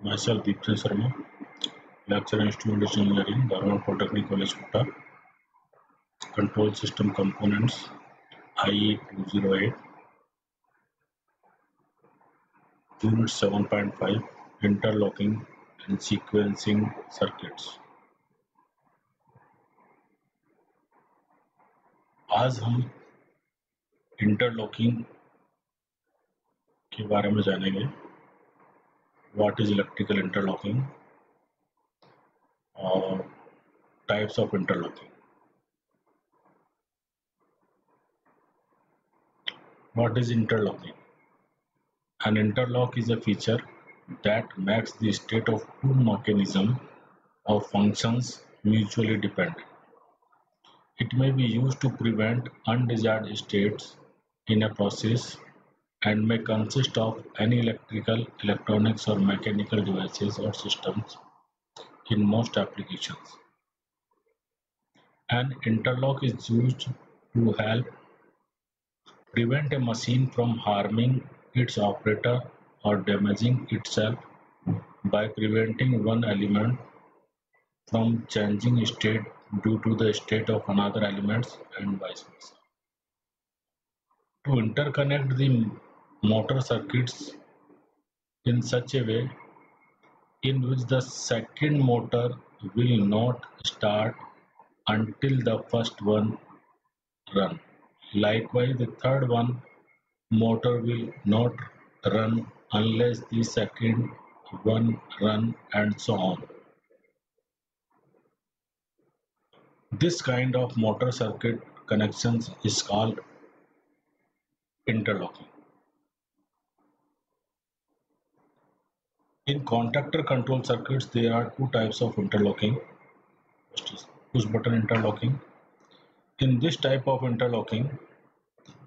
Myself Deepsan Sharma, lecturer in Instrumentation Engineering, Government Polytechnic College, Kota. Control System Components, IE 208, Unit 7.5, Interlocking and Sequencing Circuits. आज हम interlocking के बारे में जानेंगे. What is electrical interlocking और types of interlocking. What is interlocking? An interlock is a feature that makes the state of two mechanisms or functions mutually dependent. It may be used to prevent undesired states in a process and may consist of any electrical, electronics or mechanical devices or systems in most applications. An interlock is used to help prevent a machine from harming its operator or damaging itself by preventing one element from changing state due to the state of another element and vice versa. To interconnect the motor circuits in such a way in which the second motor will not start until the first one run. Likewise, the third one motor will not run unless the second one run, and so on. This kind of motor circuit connections is called interlocking. In contactor control circuits, there are two types of interlocking. First is push button interlocking. In this type of interlocking,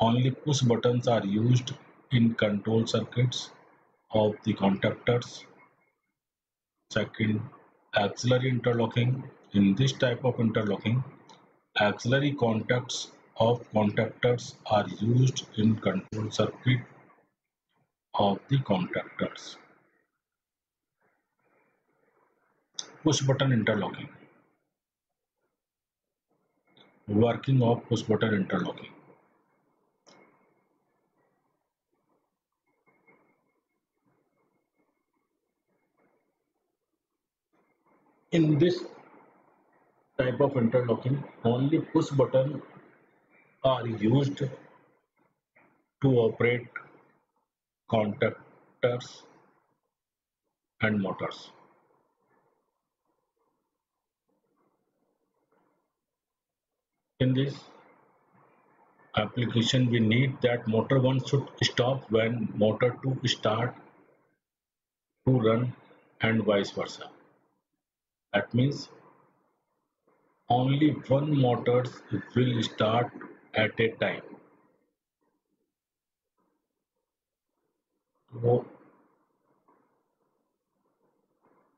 only push buttons are used in control circuits of the contactors. Second, auxiliary interlocking. In this type of interlocking, auxiliary contacts of contactors are used in control circuit of the contactors. Push button interlocking. Working of push button interlocking. In this type of interlocking, only push buttons are used to operate contactors and motors. In this application, we need that motor 1 should stop when motor 2 start to run and vice versa. That means only one motor will start at a time. So,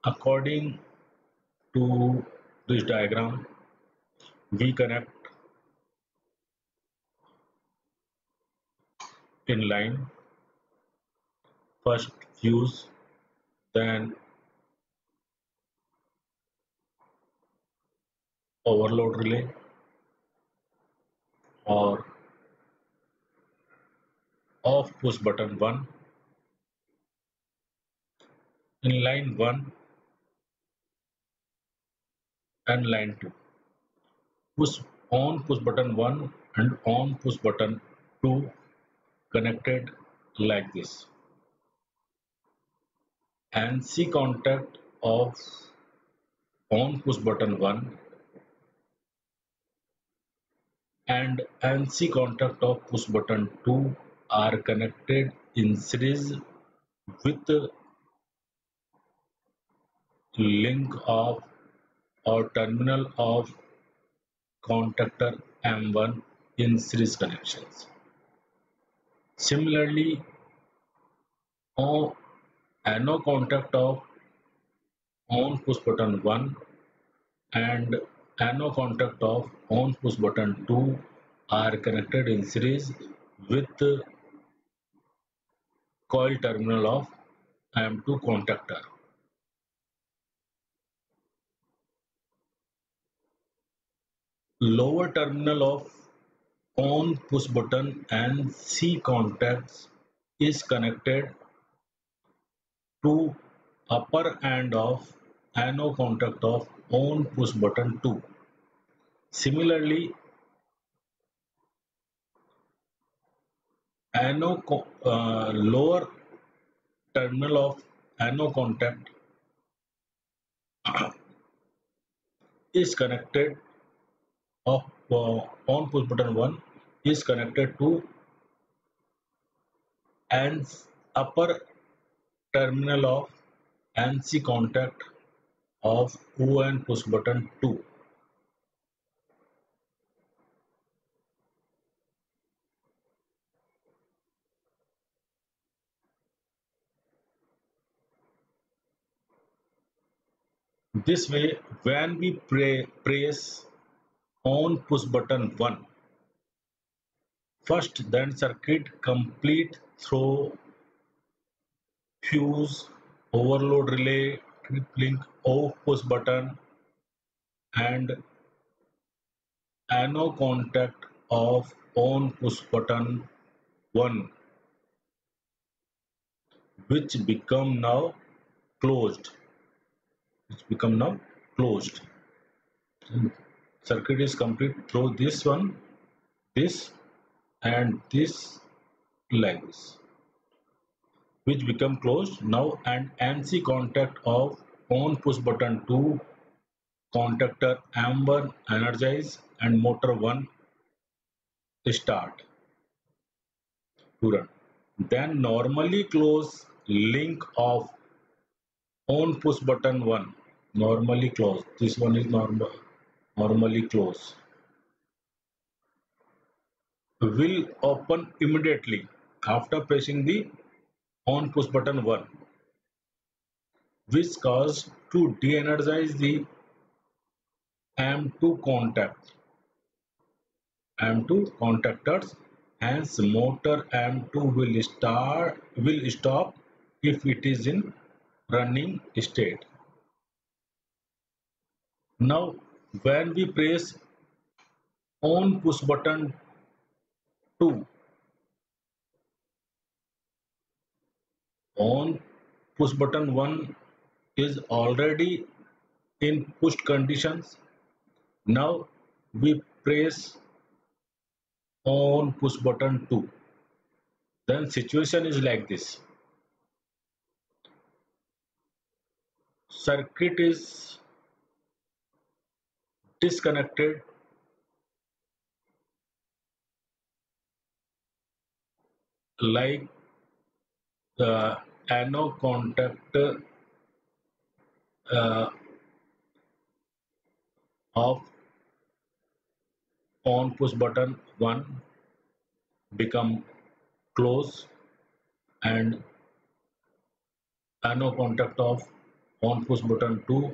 according to this diagram, we connect in line, first fuse, then overload relay or off push button 1. In line 1 and line 2, push on push button 1 and on push button 2 connected like this. NC contact of on push button 1 and NC contact of push button 2 are connected in series with link of or terminal of contactor M1 in series connections. Similarly, NO contact of on push button 1 and NO contact of on push button 2 are connected in series with coil terminal of M2 contactor. lower terminal of on push button and C contacts is connected to upper end of ano contact of on push button 2. Similarly, lower terminal of ano contact is connected of on push button 1 is connected to ANS upper terminal of ANSI contact of ON push button 2. This way, when we press on push button 1, first then circuit complete through fuse, overload relay, trip link off push button and ano contact of on push button 1, which become now closed. It's become now closed. Circuit is complete through this one, this and this like this, which become closed now, and NC contact of on push button 2 contactor M1 energize and motor 1 start to run. Then normally close link of on push button 1 normally close. This one is normally close. Will open immediately after pressing the on push button 1, which cause to de-energize the M2 M2 contactors. Hence motor M2 will stop if it is in running state. Now when we press on push button 2, on push button 1 is already in pushed conditions. Now we press on push button 2. Then situation is like this. Circuit is disconnected like the anode contact uh, of on push button 1 become close and anode contact of on push button 2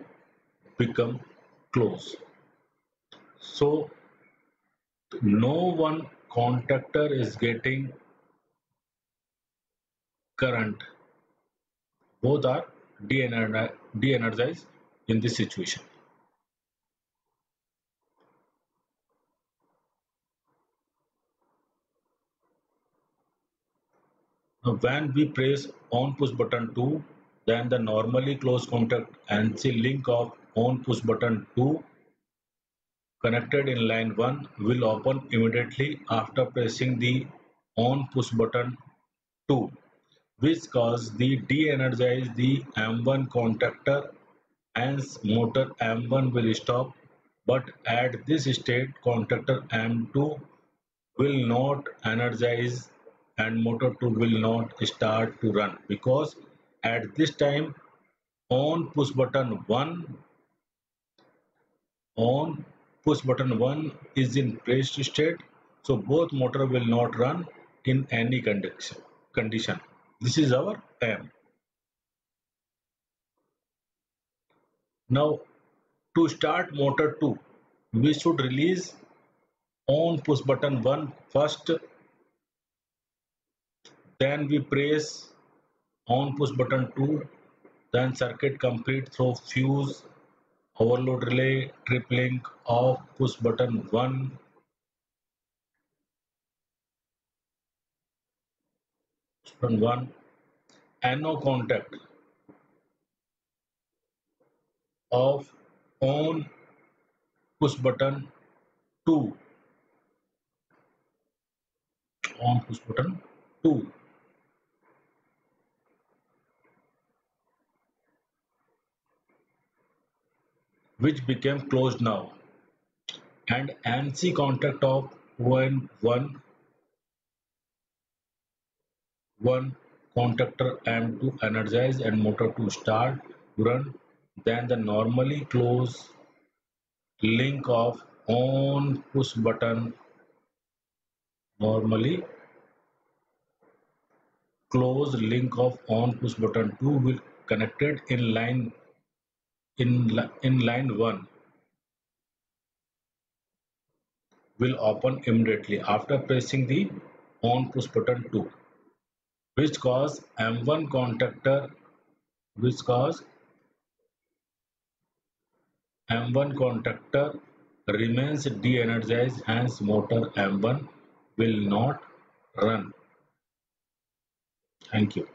become close. So no one contactor is getting current. Both are de-energized in this situation. Now when we press on push button 2, then the normally closed contact and the link of on push button 2 connected in line 1 will open immediately after pressing the on push button 2, which cause the de-energize the M1 contactor, hence motor M1 will stop, but at this state contactor M2 will not energize and motor 2 will not start to run, because at this time on push button 1 on push button 1 is in pressed state, so both motor will not run in any condition. This is our aim. Now to start motor 2, we should release on push button 1 first, then we press on push button 2, then circuit complete through fuse, overload relay, trip link, off push button 1, NO contact, off, on push button 2, on push button 2, which became closed now, and NC contact of one contactor M to energize and motor to start run, then the normally close link of on push button normally close link of on push button 2 will connected in line 1 will open immediately after pressing the on push button 2, which cause M1 contactor which cause M1 contactor remains de-energized, hence motor M1 will not run. Thank you.